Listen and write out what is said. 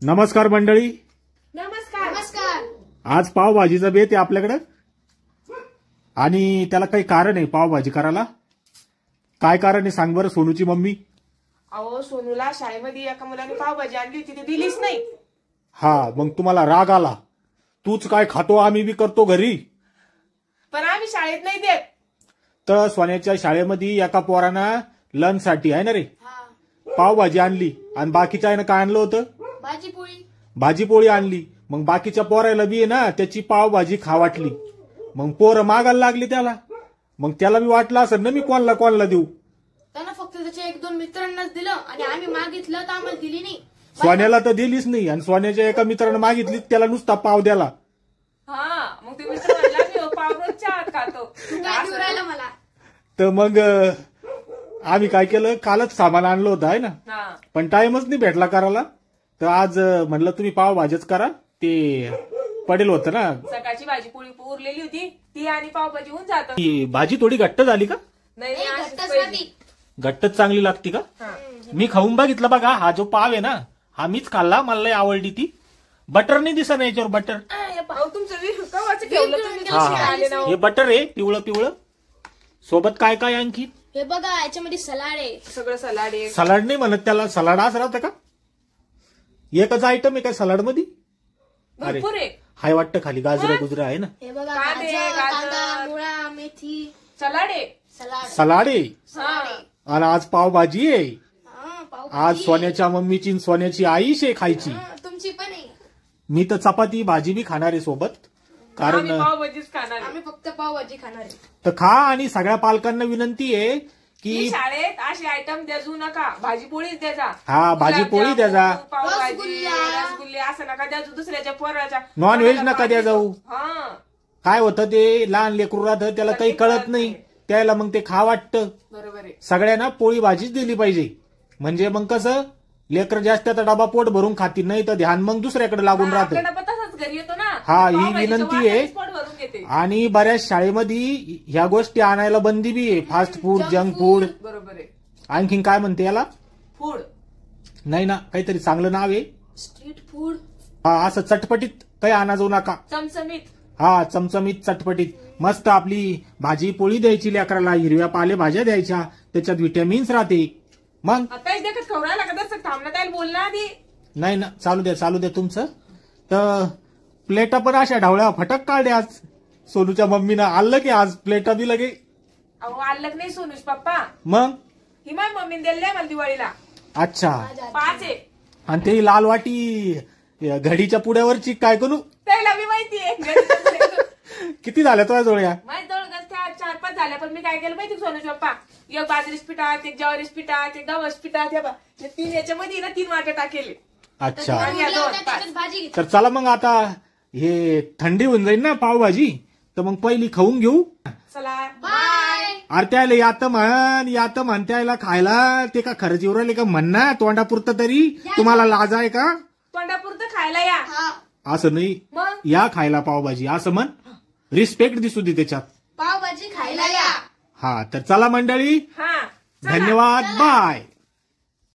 नमस्कार मंडळी. नमस्कार. नमस्कार. आज पावभाजीचा बेत आहे आपल्याकडे आणि त्याला काही कारण आहे पावभाजी करायला. काय कारण आहे सांग बरं सोनूची मम्मी. अहो सोनूला शाळेमध्ये एका मुलाने पावभाजी आणली होती ती दिलीच नाही. हा मग तुम्हाला राग आला. तूच काय खातो आम्ही बी करतो घरी. पण आम्ही शाळेत नाही देत. तर सोन्याच्या शाळेमध्ये एका पोरानं लंच साठी आहे ना रे पावभाजी आणली आणि बाकीच्या आहे ना काय आणलं होतं भाजीपोळी आणली. मग बाकीच्या पोरायला बी आहे ना त्याची पावभाजी खा वाटली. मग पोरं मागायला लागली त्याला. मग त्याला बी वाटलं असं ना मी कोणाला देऊ. त्यानं फक्त त्याच्या एक दोन मित्रांनाच दिलं आणि आम्ही मागितलं तर आम्हाला दिली नाही. सोन्याला तर दिलीच नाही आणि सोन्याच्या एका मित्रानं मागितली त्याला नुसता पाव द्याला. हा मग ते मित्र म्हणला मी पाव रोजच्या आत खातो. काय देऊ राहिलं मला. तर मग आम्ही काय केलं कालच सामान आणलं होतं आहे ना पण टाइमच नाही भेटला करायला. तर आज म्हणलं तुम्ही पावभाजीच करा. ते पडेल होतं ना सकाळची भाजी पोळी उरलेली होती ती आणि पावभाजी होऊन जात. भाजी थोडी घट्ट झाली का. नाही घट्टच चांगली लागते का. मी खाऊन बघितलं बघा. हा जो पाव आहे ना हा मीच खाल्ला मला लय आवडली ती. बटर नाही दिसत याच्यावर बटर. हे बटर आहे पिवळं पिवळं. सोबत काय काय आणखी हे बघा याच्यामध्ये सलाड आहे. सगळं सलाड आहे. सलाड नाही म्हणत त्याला सलाड असं राहतं का. एकच आयटम आहे काय सलाड मध्ये. अरे हाय वाटतं खाली गाजर गुजरा आहे ना. हे बघा कांदा मुळा मेथी सलाड आहे. सलाड आहे आणि आज पावभाजी आहे. आज सोन्याच्या मम्मीची आणि सोन्याची आईश आहे खायची. तुमची पण आहे. मी तर चपाती भाजी बी खाणार आहे सोबत. कारण पावभाजीच खाणार. आम्ही फक्त पावभाजी खाणार आहे. तर खा. आणि सगळ्या पालकांना विनंती आहे की शाळेत असे आयटम द्याजू नका. भाजीपोळीच द्याजा. हा भाजीपोळी द्याजा. पावभाजी रसगुल्ले असं नका द्याजू. दुसऱ्याच्या पोराच्या नॉन व्हेज नका द्या जाऊ. हा काय होतं ते लहान लेकरू राहतं त्याला काही कळत नाही. त्याला मग ते खा वाटतं. बरोबर आहे. सगळ्यांना पोळी भाजीच दिली पाहिजे. म्हणजे मग कसं लेकर जास्त त्याचा डबा पोट भरून खातील नाही तर ध्यान मग दुसऱ्याकडे लागून राहतं. घरी येतो ना. हा ही विनंती आहे. आणि बऱ्याच शाळेमध्ये ह्या गोष्टी आणायला बंदी बी आहे. Fast food junk food. बरोबर आहे. आणखीन काय म्हणते याला फूड नाही ना काहीतरी चांगलं नाव आहे. Street food. हा असं चटपटीत काही आणा जाऊ नका. चमचमीत. हा चमचमीत चटपटीत मस्त आपली भाजी पोळी द्यायची लेकराला. हिरव्या पालेभाज्या द्यायच्या त्याच्यात विटॅमिन्स राहते. मग आता देखत खवरायला लागत थांबणं त्याला बोलणं आधी नाही ना चालू द्या तुमचं. तर प्लेटा पण अशा ढवळ्या फटक काढल्या आज सोनूच्या मम्मीनं. आणलं की आज प्लेटा बी लगे. अहो आणलं नाही सोनूच पप्पा. मग ही माझ्या मम्मीने दिले मला दिवाळीला. अच्छा 5 आहे. आणि ते लाल वाटी घडीच्या पुढ्यावरची काय करू त्याला मी माहितीये. किती झाल्या तुझ्या जोड्या. माझ्या जवळ त्या 4-5 झाल्या. पण मी काय केलं माहिती सोनूच पप्पा. एक बाजरीच पिठात एक ज्वारीच पिठात एक गव्हाच पिठात हे 3 याच्यामध्ये ना 3 वाटे टाकेले. अच्छा भाजी. तर चला मग आता हे थंडी होऊन जाईल ना पावभाजी तर मग पहिली खाऊन घेऊ. चला बाय. अरे त्याला यात म्हण त्याला खायला ते का खरंच येऊ राहिले का म्हणणं तोंडापुरतं तरी. तुम्हाला लाज आहे का. तोंडापुरतं खायला या. असं नाही मग या खायला पावभाजी असं म्हण. रिस्पेक्ट दिसू दे त्याच्यात. पावभाजी खायला या. हा तर चला मंडळी हा धन्यवाद बाय.